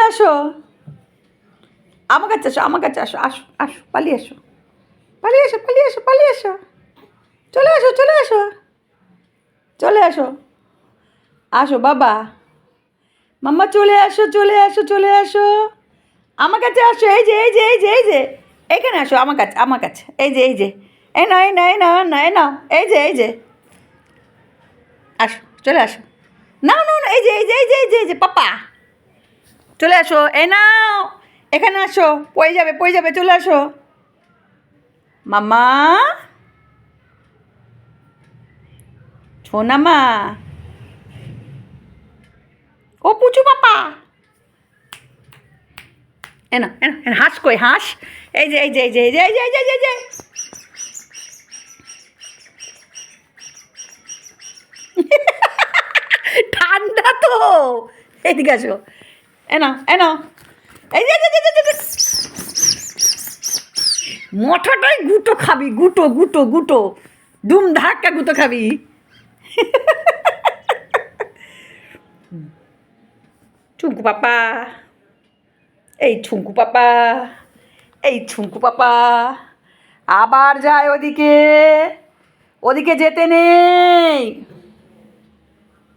আসো, আমার কাছে আসো, আমার কাছে আসো, আসো আসো, পালিয়ে আসো, পালিয়ে আসো, পালিয়ে আসো, পালিয়ে আসো, চলে আসো, চলে আসো, চলে আসো, আসো বাবা, মাম্মা চলে আসো, চলে আসো, চলে আসো, আমার কাছে আসো, এই যে এই যে এই যে এই যে এইখানে আসো, আমার কাছে, আমার কাছে, এই যে এই যে, এই না এই না এই না না এই না, এই যে আসো, চলে আসো, না না না, এই যে এই যে এই যে এই যে এই যে পাপা, চলে আসো, এই নাও, এখানে আসো, পড়ে যাবে, চলে আসো, মাম্মা, সোনা মা, ও পুচু পাপা, এনা এনা এনা, হাঁস কই হাঁস, এই যে এই যে এই যে এই যে এই যে এই যে এই যে ঠান্ডা তো, এইদিকে আসো, এনা এনা, এই যে এই যে এই যে, এই যে, মোটাটাই গুঁতো খাবি, গুঁতো গুঁতো গুঁতো, দুম ধাক্কা গুঁতো খাবি, ছুঙ্কু পাপা, এই ছুঙ্কু পাপা, এই ছুঙ্কু পাপা, আবার যায় ওদিকে, ওদিকে যেতে নেই।